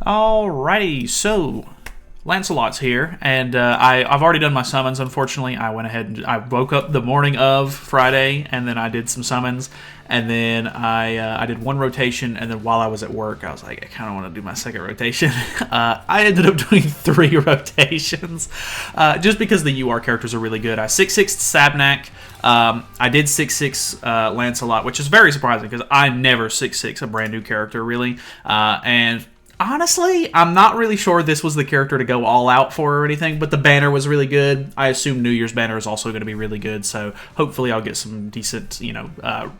Alrighty, so Lancelot's here, and I've already done my summons. Unfortunately, I went ahead and I woke up the morning of Friday, and then I did some summons, and then I did one rotation, and then while I was at work, I was like, I kind of want to do my second rotation. I ended up doing 3 rotations, just because the UR characters are really good. I 6-6 Sabnak. I did 6-6 Lancelot, which is very surprising because I never 6-6 a brand new character, really, and honestly, I'm not really sure this was the character to go all out for or anything, but the banner was really good. I assume New Year's banner is also going to be really good, so hopefully I'll get some decent,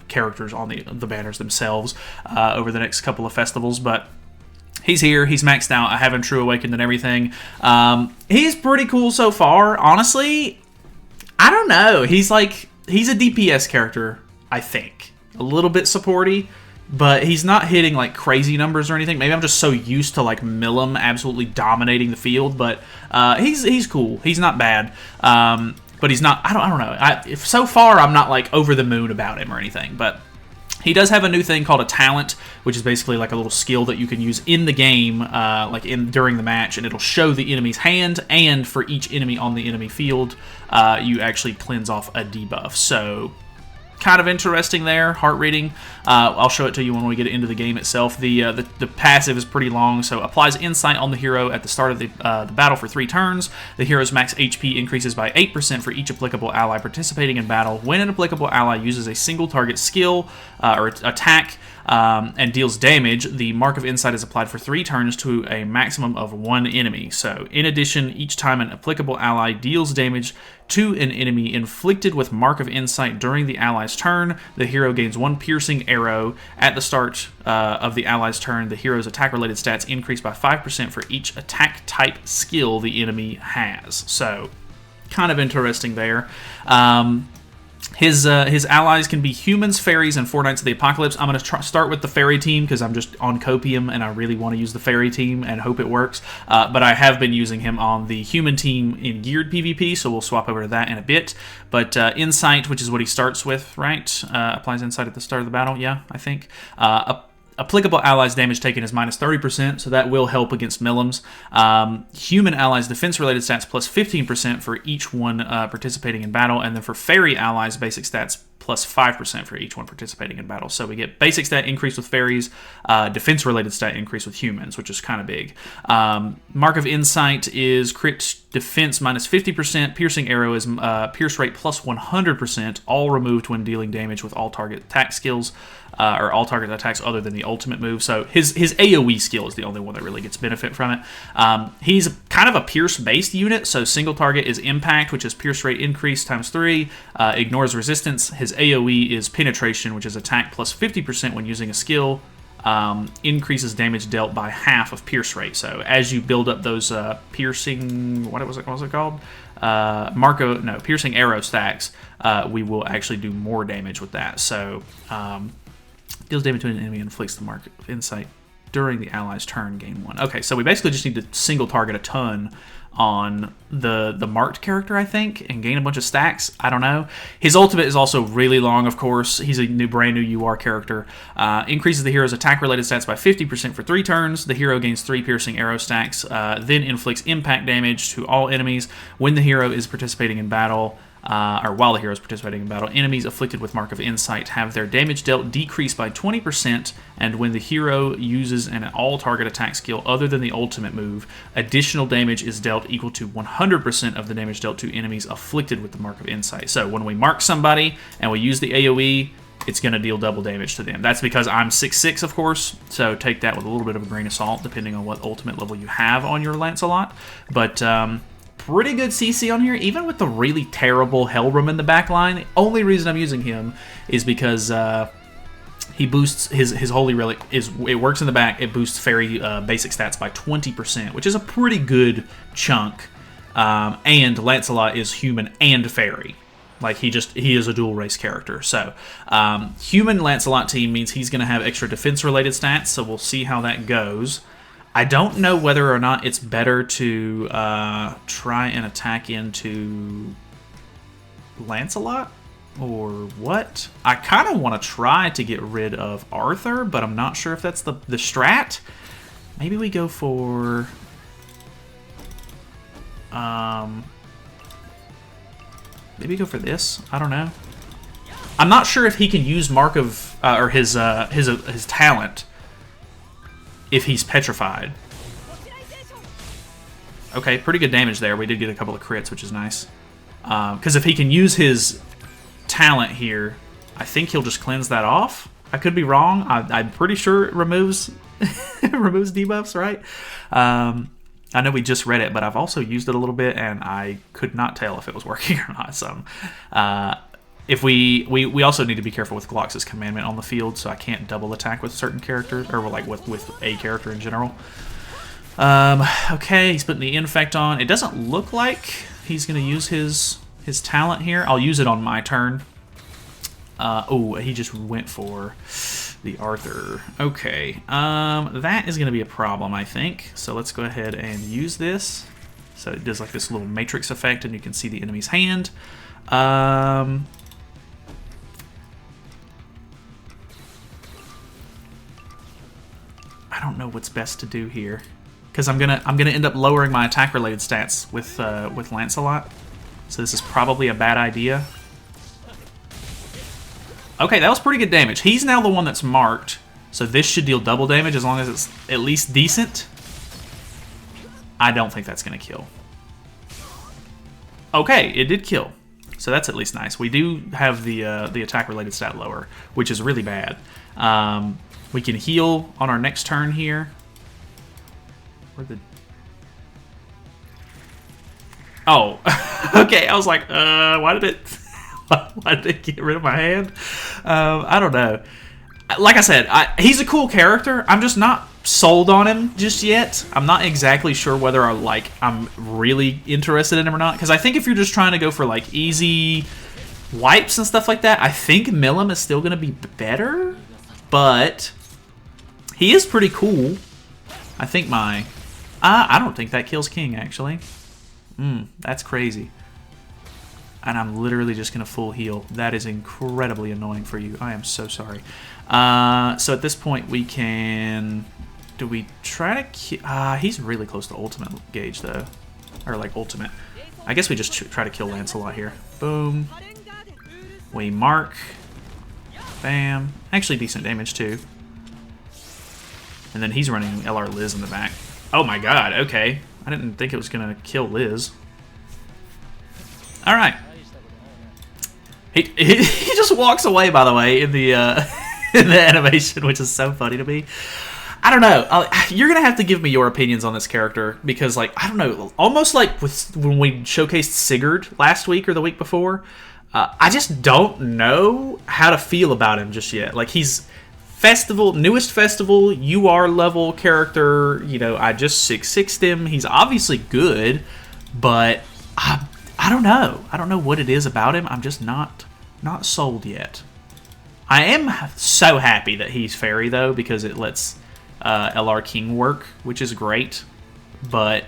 characters on the banners themselves over the next couple of festivals, but he's here. He's maxed out. I have him True Awakened and everything. He's pretty cool so far. Honestly, I don't know. He's a DPS character, I think. A little bit supporty, but he's not hitting like crazy numbers or anything. Maybe I'm just so used to like Milim absolutely dominating the field, but he's cool. He's not bad, but he's not. I don't know. So far I'm not like over the moon about him or anything, but he does have a new thing called a talent, which is basically like a little skill that you can use in the game, during the match, and it'll show the enemy's hand, and for each enemy on the enemy field, you actually cleanse off a debuff. So kind of interesting there. Heart reading. I'll show it to you when we get into the game itself. The passive is pretty long, so applies insight on the hero at the start of the battle for 3 turns. The hero's max HP increases by 8% for each applicable ally participating in battle. When an applicable ally uses a single target skill or attack and deals damage, the Mark of Insight is applied for 3 turns to a maximum of 1 enemy. So, in addition, each time an applicable ally deals damage to an enemy inflicted with Mark of Insight during the ally's turn, the hero gains 1 piercing arrow. At the start of the ally's turn, the hero's attack-related stats increase by 5% for each attack type skill the enemy has. So, kind of interesting there. His allies can be humans, fairies, and 4 Knights of the Apocalypse. I'm going to start with the fairy team because I'm just on Copium and I really want to use the fairy team and hope it works. But I have been using him on the human team in geared PvP, so we'll swap over to that in a bit. But Insight, which is what he starts with, right? Applies Insight at the start of the battle, yeah, I think. Applicable allies' damage taken is minus 30%, so that will help against Milims. Human allies' defense-related stats plus 15% for each one participating in battle, and then for fairy allies' basic stats plus 5% for each one participating in battle. So we get basic stat increase with fairies, defense-related stat increase with humans, which is kind of big. Mark of Insight is crit defense minus 50%, piercing arrow is pierce rate plus 100%, all removed when dealing damage with all target attack skills, or all target attacks other than the ultimate move. So his AoE skill is the only one that really gets benefit from it. He's kind of a pierce-based unit, so single target is impact, which is pierce rate increase times 3, ignores resistance. His AoE is penetration, which is attack plus 50% when using a skill, increases damage dealt by half of pierce rate. So as you build up those piercing, what was it called? Piercing arrow stacks, we will actually do more damage with that. So deals damage to an enemy and inflicts the Mark of Insight during the ally's turn, gain 1. Okay, so we basically just need to single target a ton on the marked character, I think, and gain a bunch of stacks. I don't know. His ultimate is also really long, of course. He's a brand new UR character. Increases the hero's attack-related stats by 50% for 3 turns. The hero gains 3 piercing arrow stacks, then inflicts impact damage to all enemies when the hero is participating in battle. Or while the hero is participating in battle, enemies afflicted with Mark of Insight have their damage dealt decreased by 20%, and when the hero uses an all-target attack skill other than the ultimate move, additional damage is dealt equal to 100% of the damage dealt to enemies afflicted with the Mark of Insight. So when we mark somebody and we use the AoE, it's going to deal double damage to them. That's because I'm 6-6, of course, so take that with a little bit of a grain of salt, depending on what ultimate level you have on your Lancelot. But pretty good CC on here, even with the really terrible Helram in the back line. The only reason I'm using him is because he boosts his Holy Relic. It works in the back. It boosts fairy basic stats by 20%, which is a pretty good chunk. And Lancelot is human and fairy. Like, he is a dual race character. So, human Lancelot team means he's going to have extra defense-related stats, so we'll see how that goes. I don't know whether or not it's better to try and attack into Lancelot or what. I kind of want to try to get rid of Arthur, but I'm not sure if that's the strat. Maybe we go for... maybe go for this. I don't know. I'm not sure if he can use Mark of or his talent if he's petrified. Okay, pretty good damage there. We did get a couple of crits, which is nice. Because if he can use his talent here, I think he'll just cleanse that off. I could be wrong. I'm pretty sure it removes removes debuffs, right? I know we just read it, but I've also used it a little bit, and I could not tell if it was working or not. So, if we also need to be careful with Glox's commandment on the field, so I can't double attack with certain characters, or like with a character in general. Okay, he's putting the infect on. It doesn't look like he's going to use his talent here. I'll use it on my turn. Oh, he just went for the Arthur. Okay, that is going to be a problem, I think. So let's go ahead and use this. So it does like this little matrix effect, and you can see the enemy's hand. I don't know what's best to do here, because I'm gonna end up lowering my attack related stats with Lancelot. So this is probably a bad idea. Okay, that was pretty good damage. He's now the one that's marked, so this should deal double damage as long as it's at least decent. I don't think that's going to kill. Okay, it did kill, so that's at least nice. We do have the attack-related stat lower, which is really bad. We can heal on our next turn here. Oh, okay, I was like, why did it get rid of my hand? I don't know. Like I said, he's a cool character. I'm just not sold on him just yet. I'm not exactly sure whether I'm really interested in him or not. Because I think if you're just trying to go for like easy wipes and stuff like that, I think Milim is still going to be better. But he is pretty cool. I think I don't think that kills King, actually. That's crazy. And I'm literally just going to full heal. That is incredibly annoying for you. I am so sorry. So at this point, we can... Do we try to... he's really close to ultimate gauge, though. Or, like, ultimate. I guess we just try to kill Lancelot here. Boom. We mark. Bam. Actually, decent damage, too. And then he's running LR Liz in the back. Oh, my God. Okay. I didn't think it was going to kill Liz. All right. He just walks away, by the way, in the in the animation, which is so funny to me. I don't know. You're gonna have to give me your opinions on this character because, like, I don't know. Almost like when we showcased Sigurd last week or the week before, I just don't know how to feel about him just yet. Like, he's newest festival UR level character. You know, I just 6-6'd him. He's obviously good, but I don't know. I don't know what it is about him. I'm just not sold yet. I am so happy that he's fairy, though, because it lets LR King work, which is great. But,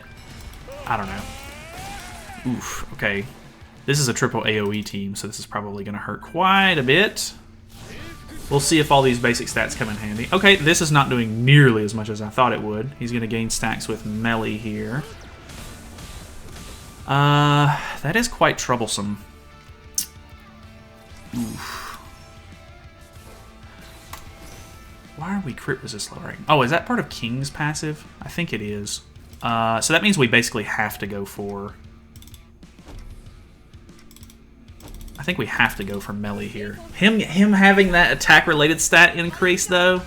I don't know. Oof, okay. This is a triple AoE team, so this is probably going to hurt quite a bit. We'll see if all these basic stats come in handy. Okay, this is not doing nearly as much as I thought it would. He's going to gain stacks with melee here. That is quite troublesome. Oof. Why are we crit resist lowering? Oh, is that part of King's passive? I think it is. So that means we basically have to go for... I think we have to go for melee here. Him having that attack-related stat increase, though...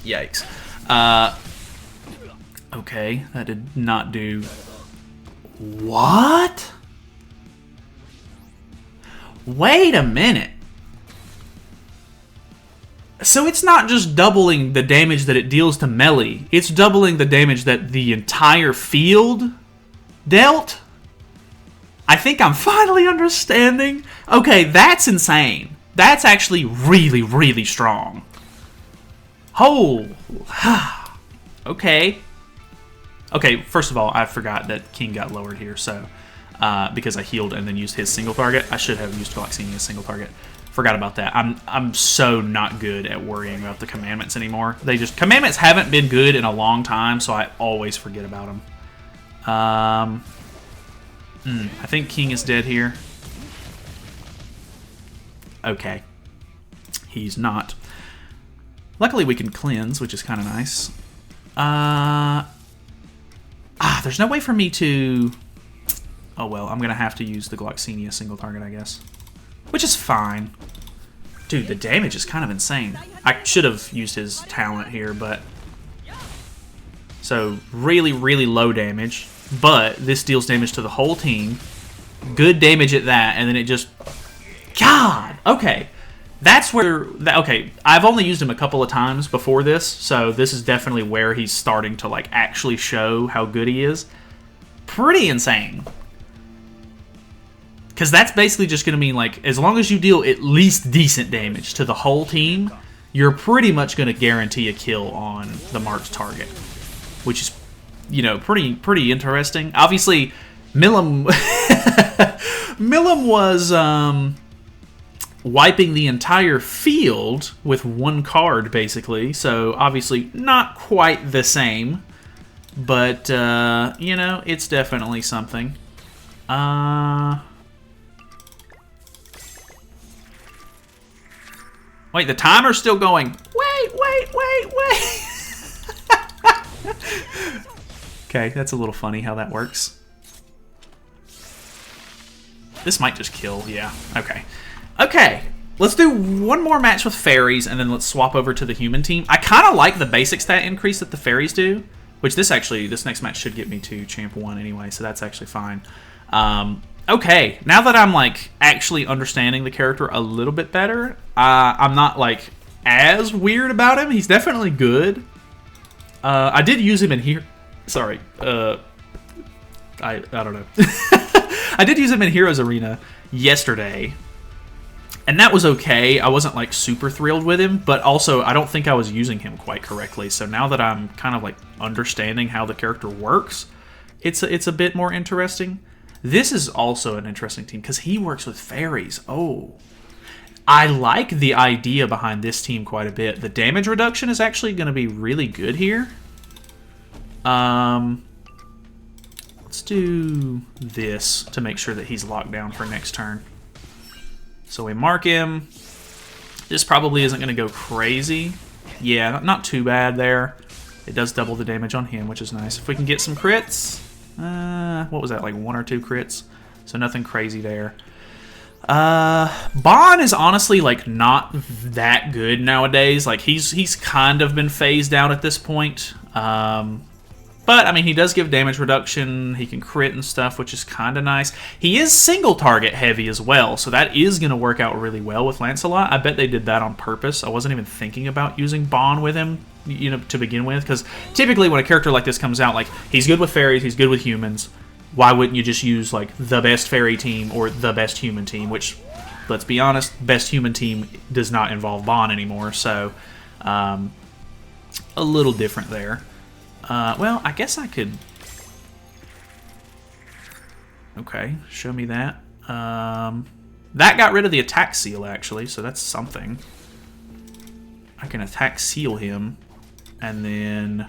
Yikes. Okay, that did not do... What? Wait a minute. So it's not just doubling the damage that it deals to melee. It's doubling the damage that the entire field dealt? I think I'm finally understanding. Okay, that's insane. That's actually really, really strong. Oh, okay. Okay, first of all, I forgot that King got lowered here, so because I healed and then used his single target. I should have used Gloxinia's single target Forgot about that. I'm so not good at worrying about the commandments anymore. Commandments haven't been good in a long time, so I always forget about them. I think King is dead here. Okay. He's not. Luckily we can cleanse, which is kind of nice. There's no way for me to... Oh well, I'm going to have to use the Gloxenia single target, I guess. Which is fine. Dude, the damage is kind of insane. I should have used his talent here, but... So, really, really low damage. But this deals damage to the whole team. Good damage at that, and then it just... God! Okay. That's where... Okay, I've only used him a couple of times before this, so this is definitely where he's starting to, like, actually show how good he is. Pretty insane. Because that's basically just going to mean, like, as long as you deal at least decent damage to the whole team, you're pretty much going to guarantee a kill on the marked target. Which is, you know, pretty interesting. Obviously, Milim... Milim was wiping the entire field with one card, basically. So, obviously, not quite the same. But, you know, it's definitely something. Wait, the timer's still going. Wait. Okay, that's a little funny how that works. This might just kill, yeah. Okay, let's do one more match with fairies, and then let's swap over to the human team. I kind of like the basic stat increase that the fairies do, which this next match should get me to Champ 1 anyway, so that's actually fine. Okay, now that I'm, like, actually understanding the character a little bit better, I'm not, like, as weird about him. He's definitely good. I did use him in here. Sorry. I don't know. I did use him in Heroes Arena yesterday, and that was okay. I wasn't, like, super thrilled with him, but also I don't think I was using him quite correctly. So now that I'm kind of, like, understanding how the character works, it's a bit more interesting. This is also an interesting team because he works with fairies. Oh. I like the idea behind this team quite a bit. The damage reduction is actually going to be really good here. Let's do this to make sure that he's locked down for next turn. So we mark him. This probably isn't going to go crazy. Yeah, not too bad there. It does double the damage on him, which is nice. If we can get some crits... what was that, like 1 or 2 crits? So nothing crazy there. Bon is honestly, like, not that good nowadays. Like, he's kind of been phased out at this point. But, I mean, he does give damage reduction. He can crit and stuff, which is kind of nice. He is single target heavy as well, so that is going to work out really well with Lancelot. I bet they did that on purpose. I wasn't even thinking about using Bon with him, you know, to begin with, because typically when a character like this comes out, like, he's good with fairies, he's good with humans. Why wouldn't you just use, like, the best fairy team or the best human team, which, let's be honest, best human team does not involve Bon anymore, so a little different there. Well, I guess I could... Okay, show me that. That got rid of the attack seal, actually, so that's something. I can attack seal him, and then...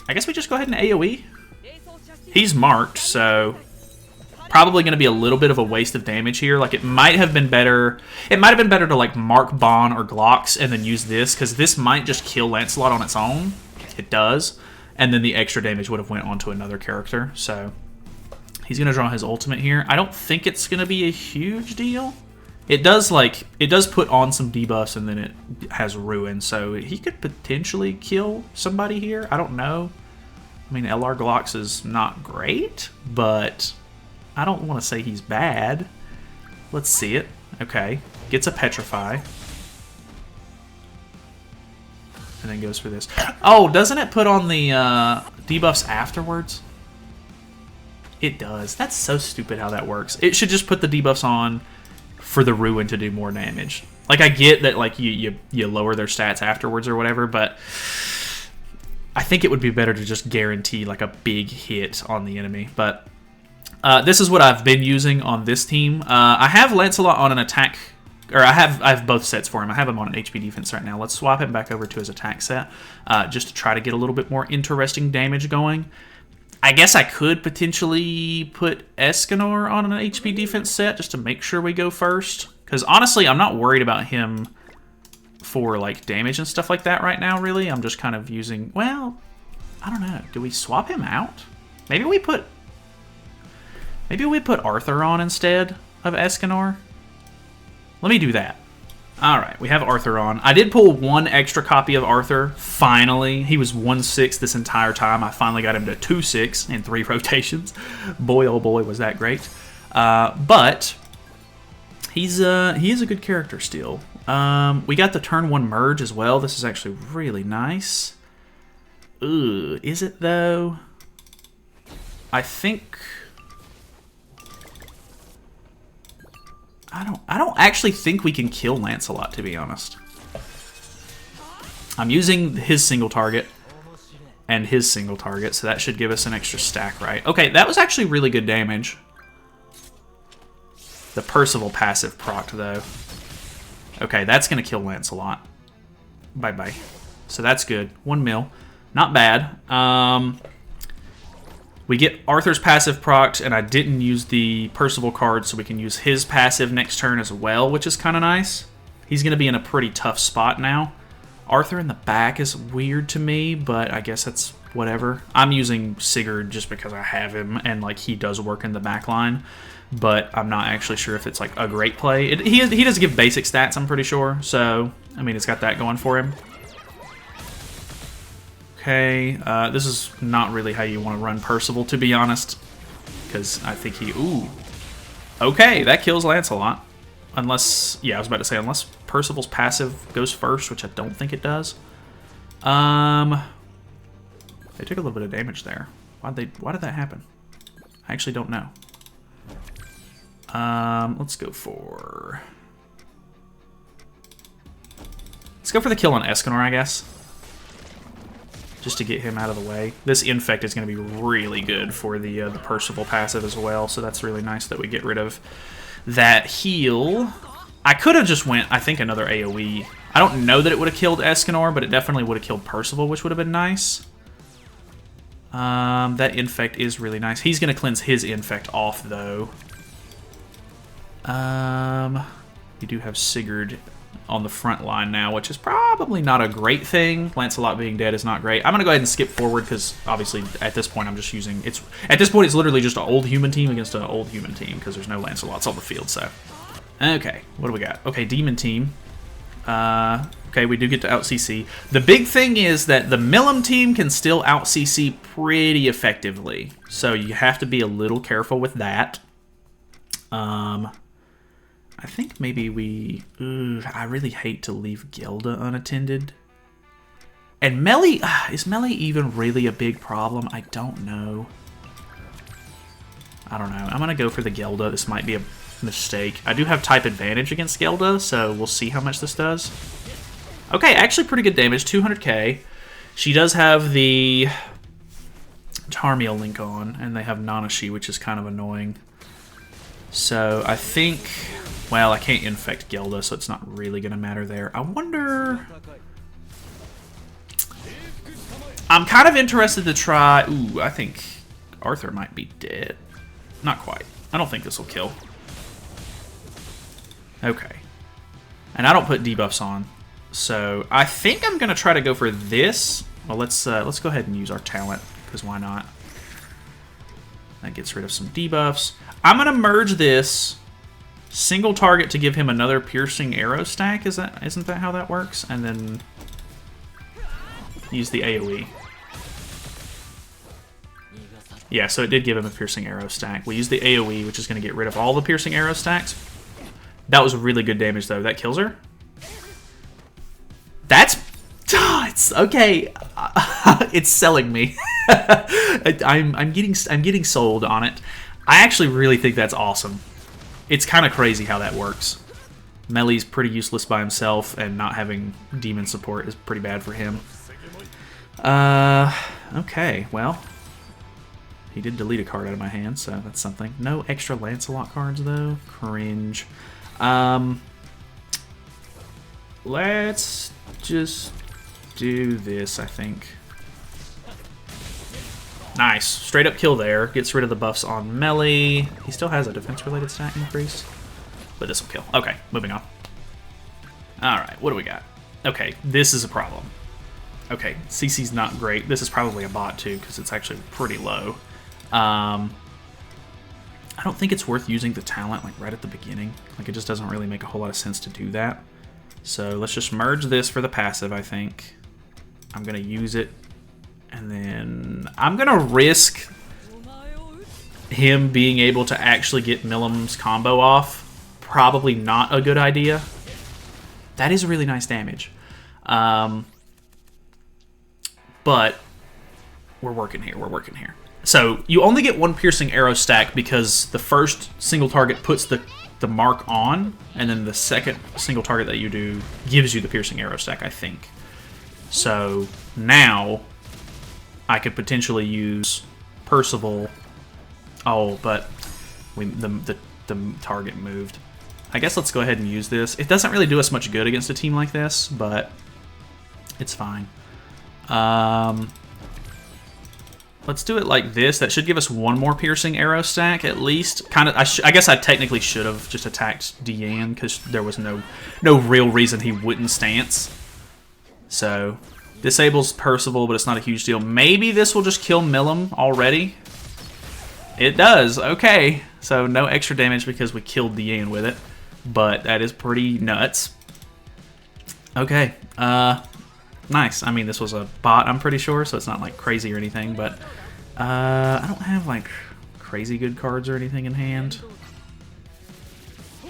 I guess we just go ahead and AoE. He's marked, so... Probably going to be a little bit of a waste of damage here. Like, it might have been better... It might have been better to, like, mark Bon or Glox and then use this, because this might just kill Lancelot on its own. It does. And then the extra damage would have went on to another character, so... He's going to draw his ultimate here. I don't think it's going to be a huge deal. It does, like... It does put on some debuffs, and then it has Ruin, so he could potentially kill somebody here. I don't know. I mean, LR Glox is not great, but... I don't want to say he's bad. Let's see it. Okay. Gets a Petrify. And then goes for this. Oh, doesn't it put on the debuffs afterwards? It does. That's so stupid how that works. It should just put the debuffs on for the Ruin to do more damage. Like, I get that, like, you lower their stats afterwards or whatever, but I think it would be better to just guarantee, like, a big hit on the enemy. But... This is what I've been using on this team. I have Lancelot on an attack, or I have both sets for him. I have him on an HP defense right now. Let's swap him back over to his attack set, just to try to get a little bit more interesting damage going. I guess I could potentially put Escanor on an HP defense set just to make sure we go first. Because honestly, I'm not worried about him for like damage and stuff like that right now, really. I'm just kind of using, well, I don't know. Do we swap him out? Maybe we put Arthur on instead of Escanor. Let me do that. All right, we have Arthur on. I did pull one extra copy of Arthur, finally. He was 1/6 this entire time. I finally got him to 2/6 in 3 rotations. Boy, oh boy, was that great. But he is a good character still. We got the turn 1 merge as well. This is actually really nice. Ugh, is it though? I think... I don't actually think we can kill Lancelot, to be honest. I'm using his single target and his single target, so that should give us an extra stack, right? Okay, that was actually really good damage. The Percival passive proc, though. Okay, that's going to kill Lancelot. Bye-bye. So that's good. 1 mil. Not bad. We get Arthur's passive procced, and I didn't use the Percival card, so we can use his passive next turn as well, which is kind of nice. He's going to be in a pretty tough spot now. Arthur in the back is weird to me, but I guess that's whatever. I'm using Sigurd just because I have him, and like he does work in the back line, but I'm not actually sure if it's like a great play. He does give basic stats, I'm pretty sure, so I mean, it's got that going for him. Okay, this is not really how you want to run Percival, to be honest, because I think he... Ooh. Okay, that kills Lancelot. Unless... Yeah, I was about to say, unless Percival's passive goes first, which I don't think it does. They took a little bit of damage there. Why did that happen? I actually don't know. Let's go for the kill on Escanor, I guess. Just to get him out of the way. This Infect is going to be really good for the Percival passive as well, so that's really nice that we get rid of that heal. I could have just went, I think, another AoE. I don't know that it would have killed Escanor, but it definitely would have killed Percival, which would have been nice. That Infect is really nice. He's going to cleanse his Infect off, though. We do have Sigurd on the front line now, which is probably not a great thing. Lancelot being dead is not great. I'm going to go ahead and skip forward because obviously at this point I'm just using... At this point it's literally just an old human team against an old human team because there's no Lancelots on the field, so... Okay, what do we got? Okay, Demon team. Okay, we do get to out-CC. The big thing is that the Millum team can still out-CC pretty effectively, so you have to be a little careful with that. I think maybe we... I really hate to leave Gelda unattended. And melee... is melee even really a big problem? I don't know. I don't know. I'm going to go for the Gelda. This might be a mistake. I do have type advantage against Gelda, so we'll see how much this does. Okay, actually pretty good damage. 200k. She does have the Charmiel link on, and they have Nanashi, which is kind of annoying. So I think... Well, I can't infect Gelda, so it's not really going to matter there. I wonder... I'm kind of interested to try... Ooh, I think Arthur might be dead. Not quite. I don't think this will kill. Okay. And I don't put debuffs on. So I think I'm going to try to go for this. Well, let's go ahead and use our talent, because why not? That gets rid of some debuffs. I'm going to merge this... Single target to give him another piercing arrow stack. Isn't that how that works? And then use the AoE. Yeah, so it did give him a piercing arrow stack. We use the AoE, which is going to get rid of all the piercing arrow stacks. That was really good damage, though. That kills her. That's... it's okay. It's selling me. I'm getting sold on it. I actually really think that's awesome. It's kind of crazy how that works. Melee's pretty useless by himself, and not having demon support is pretty bad for him. Okay, well. He did delete a card out of my hand, so that's something. No extra Lancelot cards, though. Cringe. Let's just do this, I think. Nice. Straight up kill there. Gets rid of the buffs on melee. He still has a defense-related stat increase. But this will kill. Okay, moving on. Alright, what do we got? Okay, this is a problem. Okay, CC's not great. This is probably a bot, too, because it's actually pretty low. I don't think it's worth using the talent, like, right at the beginning. Like, it just doesn't really make a whole lot of sense to do that. So, let's just merge this for the passive, I think. I'm going to use it. And then I'm going to risk him being able to actually get Millam's combo off. Probably not a good idea. That is really nice damage. But we're working here. We're working here. So you only get one piercing arrow stack because the first single target puts the mark on, and then the second single target that you do gives you the piercing arrow stack, I think. So now I could potentially use Percival. Oh, but the target moved. I guess let's go ahead and use this. It doesn't really do us much good against a team like this, but it's fine. Let's do it like this. That should give us one more piercing arrow stack at least. Kind of. I guess I technically should have just attacked Deanne because there was no real reason he wouldn't stance. So disables Percival, but it's not a huge deal. Maybe this will just kill Millam already. It does. Okay. So no extra damage because we killed Deanne with it. But that is pretty nuts. Okay. Nice. I mean, this was a bot, I'm pretty sure, so it's not, like, crazy or anything, but I don't have, like, crazy good cards or anything in hand.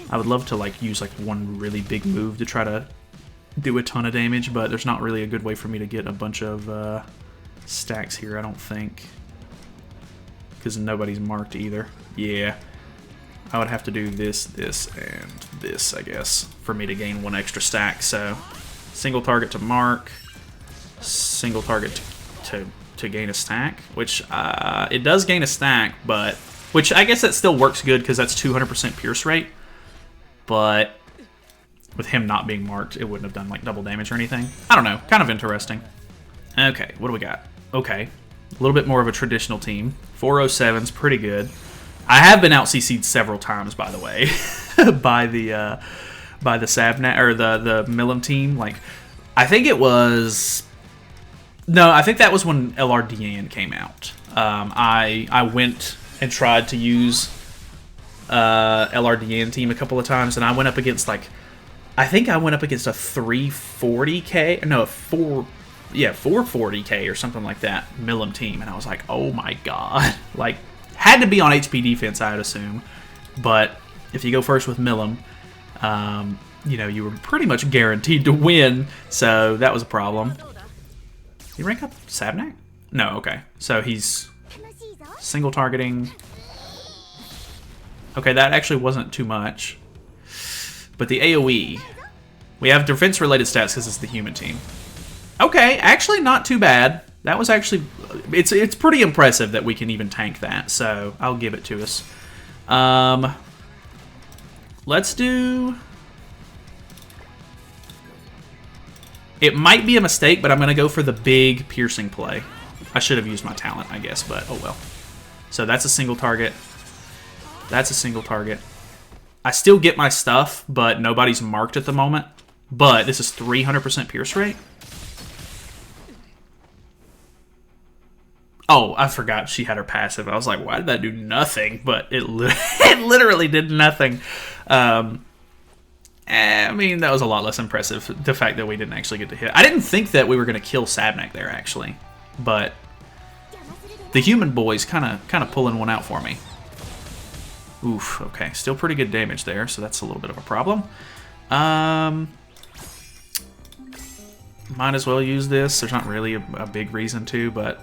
I would love to, like, use, like, one really big move to try to do a ton of damage, but there's not really a good way for me to get a bunch of stacks here, I don't think. Because nobody's marked either. Yeah. I would have to do this, this, and this, I guess, for me to gain one extra stack, so single target to mark, single target to gain a stack, which it does gain a stack, but which I guess that still works good because that's 200% pierce rate, but with him not being marked, it wouldn't have done like double damage or anything. I don't know, kind of interesting. Okay, what do we got? Okay, a little bit more of a traditional team. 407's pretty good. I have been out CC'd several times, by the way, by the Sabnat or the Millam team. Like, I think it was I think that was when LRDN came out. I went and tried to use LRDN team a couple of times, and I went up against I think I went up against a 340k, no, 440k or something like that Millam team, and I was like, oh my god, like. Had to be on HP defense, I'd assume. But if you go first with Millam, you know, you were pretty much guaranteed to win. So that was a problem. Did he rank up Sabnak? No, okay. So he's single targeting. Okay, that actually wasn't too much. But the AoE. We have defense-related stats because it's the human team. Okay, actually not too bad. That was actually, it's pretty impressive that we can even tank that, so I'll give it to us. Let's do, it might be a mistake, but I'm going to go for the big piercing play. I should have used my talent, I guess, but oh well. So that's a single target. That's a single target. I still get my stuff, but nobody's marked at the moment. But this is 300% pierce rate. Oh, I forgot she had her passive. I was like, why did that do nothing? But it literally did nothing. I mean, that was a lot less impressive, the fact that we didn't actually get to hit. I didn't think that we were going to kill Sabnak there, actually. But the human boy's kind of pulling one out for me. Oof, okay. Still pretty good damage there, so that's a little bit of a problem. Might as well use this. There's not really a big reason to, but...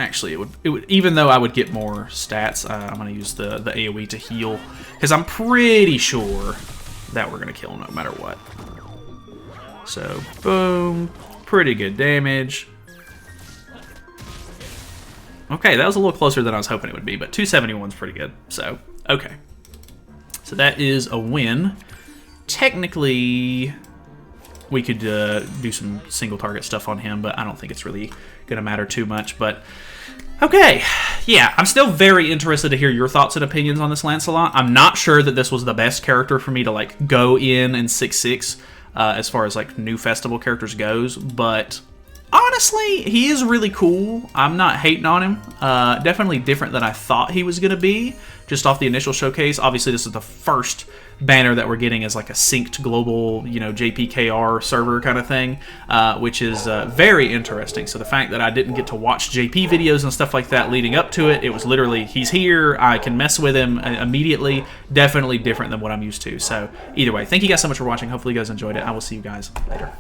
Actually, it would even though I would get more stats, I'm going to use the AoE to heal. Because I'm pretty sure that we're going to kill him no matter what. So, boom. Pretty good damage. Okay, that was a little closer than I was hoping it would be, but 271 is pretty good. So, okay. So that is a win. Technically, we could do some single target stuff on him, but I don't think it's really going to matter too much. But, okay. Yeah, I'm still very interested to hear your thoughts and opinions on this Lancelot. I'm not sure that this was the best character for me to, like, go in 6-6 as far as, like, new festival characters goes, but honestly, he is really cool. I'm not hating on him. Definitely different than I thought he was going to be, just off the initial showcase. Obviously, this is the first banner that we're getting as like a synced global, JPKR server kind of thing, which is very interesting. So the fact that I didn't get to watch JP videos and stuff like that leading up to it, it was literally, he's here, I can mess with him immediately. Definitely different than what I'm used to. So either way, thank you guys so much for watching. Hopefully you guys enjoyed it. I will see you guys later.